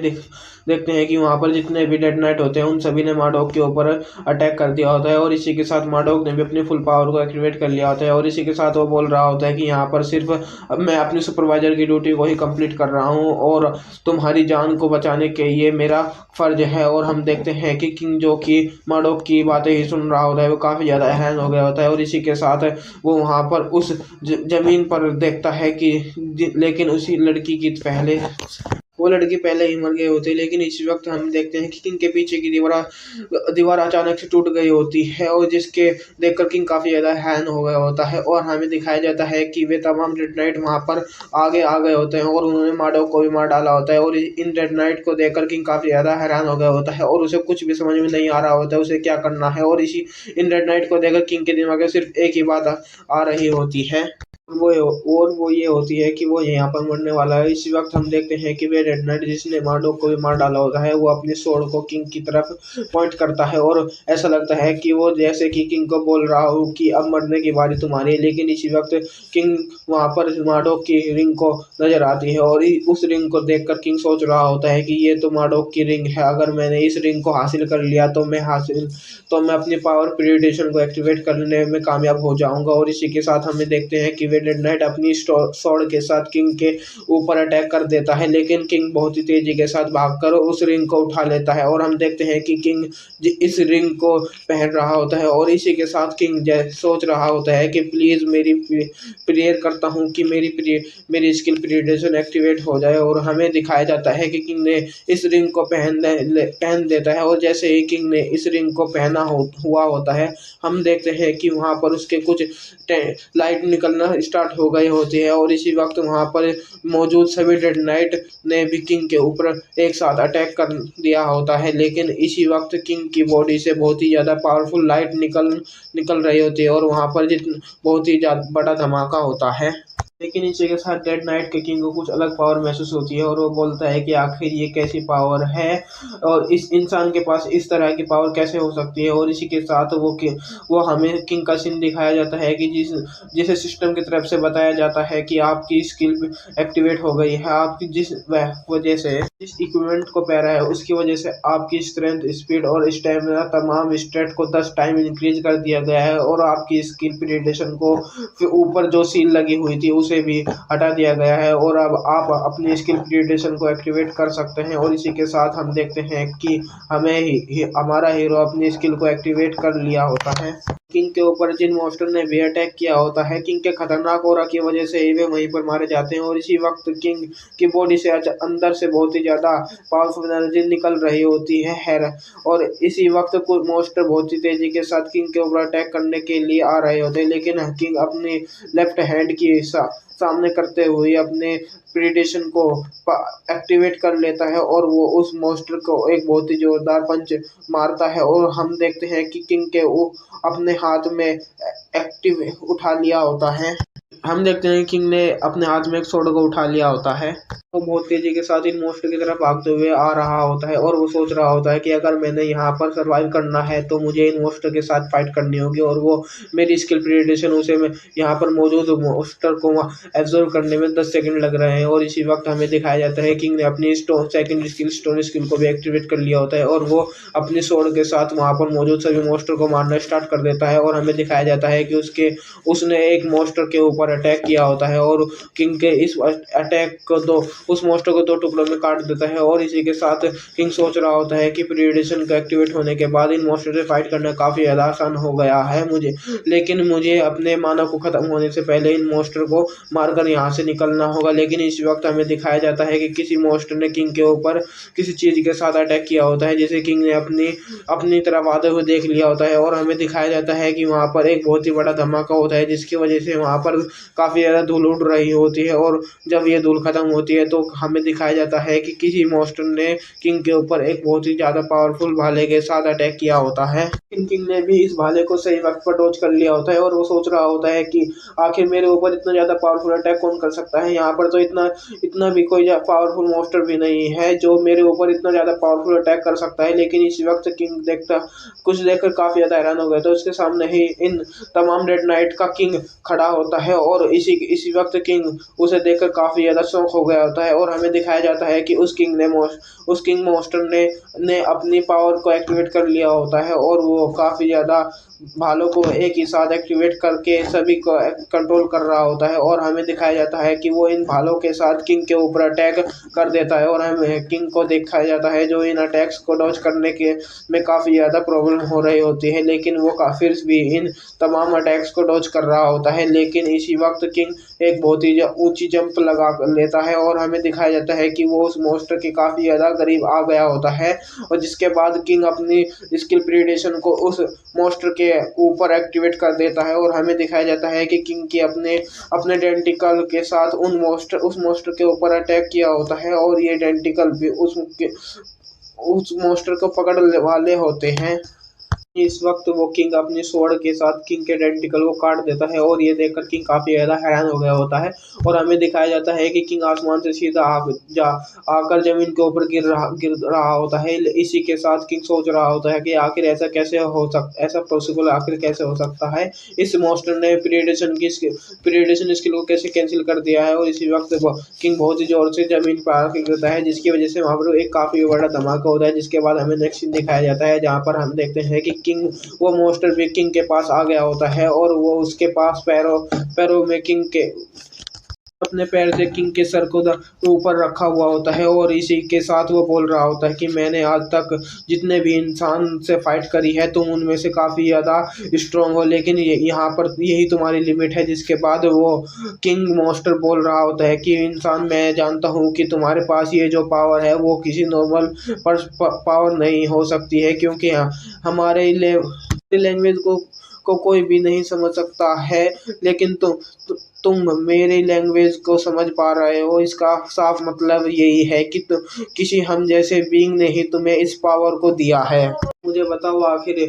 देखते हैं कि वहाँ पर जितने भी डेड नाइट होते हैं उन सभी ने मार्डोक के ऊपर अटैक कर दिया होता है और इसी के साथ मार्डोक ने भी अपनी फुल पावर को एक्टिवेट कर लिया होता है और इसी के साथ वो बोल रहा होता है कि यहाँ पर सिर्फ अब मैं अपनी सुपरवाइजर की ड्यूटी को ही कंप्लीट कर रहा हूँ और तुम्हारी जान को बचाने के ये मेरा फर्ज है। और हम देखते हैं कि किंग, जो कि मार्डोक की बातें ही सुन रहा होता है, वो काफ़ी ज़्यादा हैरान हो गया होता है और इसी के साथ वो वहाँ पर उस ज़मीन पर देखता है कि लेकिन उसी लड़की की वो लड़की पहले ही मर गई होती है। लेकिन इसी वक्त हम देखते हैं कि किंग के पीछे की दीवार अचानक से टूट गई होती है और जिसके देखकर किंग काफ़ी ज़्यादा हैरान हो गया होता है और हमें दिखाया जाता है कि वे तमाम डेड नाइट वहाँ पर आगे आ गए होते हैं और उन्होंने मार्डोक को भी मार डाला होता है। और इन डेड नाइट को देखकर किंग काफ़ी ज़्यादा हैरान हो गया होता है और उसे कुछ भी समझ में नहीं आ रहा होता है उसे क्या करना है। और इन डेड नाइट को देखकर किंग के दिमाग में सिर्फ एक ही बात आ रही होती है, वो ये होती है कि वो यहाँ पर मरने वाला है। इसी वक्त हम देखते हैं कि वे रेड नाइट, जिसने मार्डोक को भी मार डाला होता है, वो अपनी स्वॉर्ड को किंग की तरफ पॉइंट करता है और ऐसा लगता है कि वो जैसे कि किंग को बोल रहा हो कि अब मरने की बारी तुम्हारी है। लेकिन इसी वक्त किंग वहाँ पर मार्डोक की रिंग को नजर आती है और उस रिंग को देखकर किंग सोच रहा होता है कि ये तो मार्डोक की रिंग है, अगर मैंने इस रिंग को हासिल कर लिया तो मैं अपनी पावर प्यूरिफिकेशन को एक्टिवेट करने में कामयाब हो जाऊंगा। और इसी के साथ हमें देखते हैं कि डेड नाइट अपनी स्वॉर्ड के साथ किंग के ऊपर अटैक कर देता है, लेकिन किंग बहुत ही तेजी के साथ भागकर उस रिंग को उठा लेता है और हम देखते हैं कि किंग इस रिंग को पहन रहा होता है और इसी के साथ किंग सोच रहा होता है कि प्लीज़ मेरी प्रेयर करता हूँ कि मेरी स्किल प्रीडेशन एक्टिवेट हो जाए। और हमें दिखाया जाता है कि किंग ने इस रिंग को पहन देता है और जैसे ही किंग ने इस रिंग को पहना हुआ होता है, हम देखते हैं कि वहाँ पर उसके कुछ लाइट निकलना स्टार्ट हो गई होती है और इसी वक्त वहाँ पर मौजूद सभी डेड नाइट ने भी किंग के ऊपर एक साथ अटैक कर दिया होता है। लेकिन इसी वक्त किंग की बॉडी से बहुत ही ज़्यादा पावरफुल लाइट निकल रही होती है और वहाँ पर बहुत ही बड़ा धमाका होता है। लेकिन इसी के साथ डेड नाइट के किंग को कुछ अलग पावर महसूस होती है और वो बोलता है कि आखिर ये कैसी पावर है और इस इंसान के पास इस तरह की पावर कैसे हो सकती है। और इसी के साथ वो हमें किंग का सीन दिखाया जाता है कि जिसे सिस्टम की तरफ से बताया जाता है कि आपकी स्किल एक्टिवेट हो गई है, आपकी जिस वजह से जिस इक्विपमेंट को पहना है उसकी वजह से आपकी स्ट्रेंथ, स्पीड और स्टेमिना तमाम स्टेट को 10 टाइम इंक्रीज कर दिया गया है और आपकी स्किल प्रीडेशन को ऊपर जो सील लगी हुई थी उसे भी हटा दिया गया है और अब आप अपनी स्किल प्रीडेशन को एक्टिवेट कर सकते हैं। और इसी के साथ हम देखते हैं कि हमारा हीरो अपनी स्किल को एक्टिवेट कर लिया होता है। किंग के ऊपर जिन मॉन्स्टर ने भी अटैक किया होता है, किंग के खतरनाक ऑरा की वजह से ही वे वहीं पर मारे जाते हैं। और इसी वक्त किंग की बॉडी से अंदर से बहुत ही ज्यादा पावरफुल एनर्जी निकल रही होती है। और इसी वक्त कुछ मॉन्स्टर बहुत ही तेजी के साथ किंग के ऊपर अटैक करने के लिए आ रहे होते हैं, लेकिन किंग अपनी लेफ्ट हैंड की सामने करते हुए अपने प्रीडेशन को एक्टिवेट कर लेता है और वो उस मॉन्स्टर को एक बहुत ही जोरदार पंच मारता है। और हम देखते हैं कि किंग के वो अपने हाथ में एक्टिव उठा लिया होता है। हम देखते हैं किंग ने अपने हाथ में एक स्वॉर्ड को उठा लिया होता है। वो बहुत तेजी के साथ इन मॉन्स्टर की तरफ भागते हुए आ रहा होता है और वो सोच रहा होता है कि अगर मैंने यहाँ पर सरवाइव करना है तो मुझे इन मॉन्स्टर के साथ फाइट करनी होगी। और वो मेरी स्किल प्रीडेशन उसे मैं यहाँ पर मौजूद मॉन्स्टर को एब्जॉर्व करने में 10 सेकंड लग रहे हैं। और इसी वक्त हमें दिखाया जाता है किंग ने अपनी सेकंड स्टोन स्किल को भी एक्टिवेट कर लिया होता है और वो अपने स्वॉर्ड के साथ वहाँ पर मौजूद सभी मॉन्स्टर को मारना स्टार्ट कर देता है। और हमें दिखाया जाता है कि उसने एक मॉन्स्टर के ऊपर अटैक किया होता है और किंग के इस अटैक को उस मॉन्स्टर को 2 टुकड़ों में काट देता है। और इसी के साथ किंग सोच रहा होता है कि प्रीडेशन का एक्टिवेट होने के बाद इन मॉन्स्टर से फाइट करना काफी ज्यादा आसान हो गया है लेकिन मुझे अपने मानव को खत्म होने से पहले इन मॉन्स्टर को मारकर यहाँ से निकलना होगा। लेकिन इस वक्त हमें दिखाया जाता है कि किसी मॉन्स्टर ने किंग के ऊपर किसी चीज के साथ अटैक किया होता है, जिसे किंग ने अपनी तरफ आते हुए देख लिया होता है। और हमें दिखाया जाता है कि वहाँ पर एक बहुत ही बड़ा धमाका होता है, जिसकी वजह से वहाँ पर काफी ज्यादा धूल उड़ रही होती है। और जब ये धूल खत्म होती है तो हमें दिखाया जाता है कि किसी मॉन्स्टर ने किंग के ऊपर एक बहुत ही ज्यादा पावरफुल भाले के साथ अटैक किया होता है। किंग ने भी इस भाले को सही वक्त पर डॉज कर लिया होता है और वो सोच रहा होता है कि आखिर मेरे ऊपर इतना ज्यादा पावरफुल अटैक कौन कर सकता है। यहाँ पर तो इतना भी कोई पावरफुल मॉन्स्टर भी नहीं है जो मेरे ऊपर इतना ज्यादा पावरफुल अटैक कर सकता है। लेकिन इस वक्त किंग कुछ देखकर काफी ज्यादा हैरान हो गया, तो उसके सामने ही इन तमाम डेड नाइट का किंग खड़ा होता है और इसी वक्त किंग उसे देखकर काफी ज्यादा शौक हो गया होता है। और हमें दिखाया जाता है कि उस किंग मॉन्स्टर ने अपनी पावर को एक्टिवेट कर लिया होता है और वो काफी ज्यादा भालों को एक ही साथ एक्टिवेट करके सभी को कंट्रोल कर रहा होता है। और हमें दिखाया जाता है कि वो इन भालों के साथ किंग के ऊपर अटैक कर देता है और हमें किंग को दिखाया जाता है जो इन अटैक्स को डॉज करने के में काफी ज्यादा प्रॉब्लम हो रही होती है, लेकिन वो फिर भी इन तमाम अटैक्स को डॉज कर रहा होता है। लेकिन इसी वक्त किंग एक बहुत ही ऊंची जंप लगा लेता है और हमें दिखाया जाता है कि वो उस मॉन्स्टर के काफी ज्यादा करीब आ गया होता है। और जिसके बाद किंग अपनी स्किल प्रीडेशन को उस मॉन्स्टर के ऊपर एक्टिवेट कर देता है और हमें दिखाया जाता है कि किंग की अपने डेंटिकल के साथ उस मॉन्स्टर के ऊपर अटैक किया होता है और ये डेंटिकल भी उस मॉन्स्टर को पकड़ वाले होते हैं। इस वक्त वो किंग अपनी स्वॉर्ड के साथ किंग के डेंटिकल को काट देता है और ये देखकर किंग काफी ज्यादा हैरान हो गया होता है। और हमें दिखाया जाता है कि किंग आसमान से सीधा आकर जमीन के ऊपर गिर रहा होता है। इसी के साथ किंग सोच रहा होता है कि आखिर ऐसा पॉसिबल आखिर कैसे हो सकता है। इस मॉन्स्टर ने प्रीडेशन स्किल को कैसे कैंसिल कर दिया है। और इसी वक्त किंग बहुत ही जोर से जमीन पर आकर गिरता है, जिसकी वजह से वहां पर एक काफी बड़ा धमाका होता है। जिसके बाद हमें नेक्स्ट सीन दिखाया जाता है जहाँ पर हम देखते हैं कि किंग वो मॉन्स्टर भी किंग के पास आ गया होता है और वो उसके पास पैरों में किंग के अपने पैर से किंग के सर को ऊपर रखा हुआ होता है। और इसी के साथ वो बोल रहा होता है कि मैंने आज तक जितने भी इंसान से फाइट करी है तुम उनमें से काफ़ी ज़्यादा स्ट्रांग हो, लेकिन यहाँ पर यही तुम्हारी लिमिट है। जिसके बाद वो किंग मॉन्स्टर बोल रहा होता है कि इंसान मैं जानता हूँ कि तुम्हारे पास ये जो पावर है वो किसी नॉर्मल पावर नहीं हो सकती है, क्योंकि हमारे लैंग्वेज को कोई भी नहीं समझ सकता है, लेकिन तुम मेरी लैंग्वेज को समझ पा रहे हो। इसका साफ मतलब यही है कि किसी हम जैसे बीइंग ने ही तुम्हें इस पावर को दिया है। मुझे बताओ आखिरी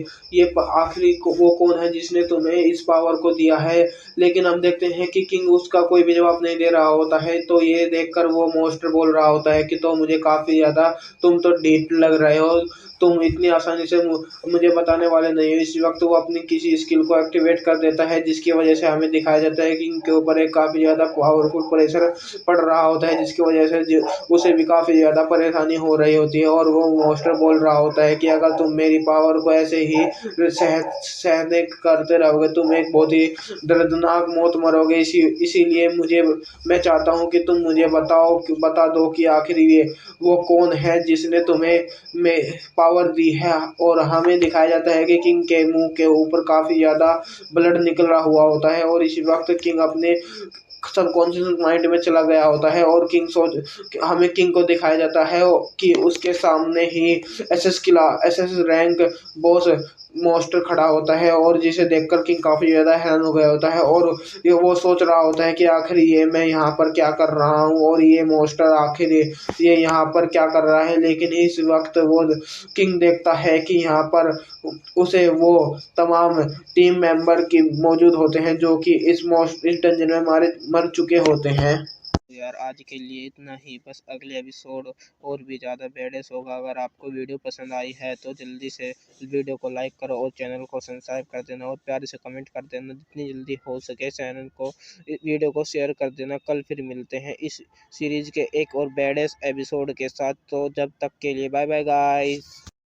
वो कौन है जिसने तुम्हें इस पावर को दिया है। लेकिन हम देखते हैं कि किंग उसका कोई भी जवाब नहीं दे रहा होता है। तो ये देखकर वो मॉन्स्टर बोल रहा होता है कि तो मुझे काफी ज्यादा तुम तो ढीठ लग रहे हो, तुम इतनी आसानी से मुझे बताने वाले नहीं हो। इसी वक्त वो अपनी किसी स्किल को एक्टिवेट कर देता है, जिसकी वजह से हमें दिखाया जाता है कि इनके ऊपर एक काफी ज्यादा पावरफुल प्रेशर पड़ रहा होता है, जिसकी वजह से उसे भी काफी ज्यादा परेशानी हो रही होती है। और वो मॉन्स्टर बोल रहा होता है कि अगर तुम मेरी पावर को ऐसे ही सहने करते रहोगे, तुम एक बहुत ही दर्दनाक मौत मरोगे। इसीलिए मुझे मैं चाहता हूँ कि तुम मुझे बता दो कि आखिर ये वो कौन है जिसने तुम्हें में पावर दी है। और हमें दिखाया जाता है कि किंग के मुंह के ऊपर काफी ज्यादा ब्लड निकल रहा हुआ होता है और इसी वक्त किंग अपने सबकॉन्शियस माइंड में चला गया होता है और हमें किंग को दिखाया जाता है कि उसके सामने ही एसएस रैंक बॉस मॉन्स्टर खड़ा होता है और जिसे देखकर किंग काफी ज्यादा हैरान हो गया होता है और ये वो सोच रहा होता है कि आखिर ये मैं यहाँ पर क्या कर रहा हूँ और ये मॉन्स्टर आखिर ये यहाँ पर क्या कर रहा है। लेकिन इस वक्त वो किंग देखता है कि यहाँ पर उसे वो तमाम टीम मेंबर की मौजूद होते हैं जो कि इस डंजन में मारे मर चुके होते हैं। यार आज के लिए इतना ही, बस अगले एपिसोड और भी ज़्यादा बेडेस होगा। अगर आपको वीडियो पसंद आई है तो जल्दी से वीडियो को लाइक करो और चैनल को सब्सक्राइब कर देना और प्यार से कमेंट कर देना। जितनी जल्दी हो सके चैनल को वीडियो को शेयर कर देना। कल फिर मिलते हैं इस सीरीज़ के एक और बेडेस एपिसोड के साथ। तो जब तक के लिए बाय बाय गाइस।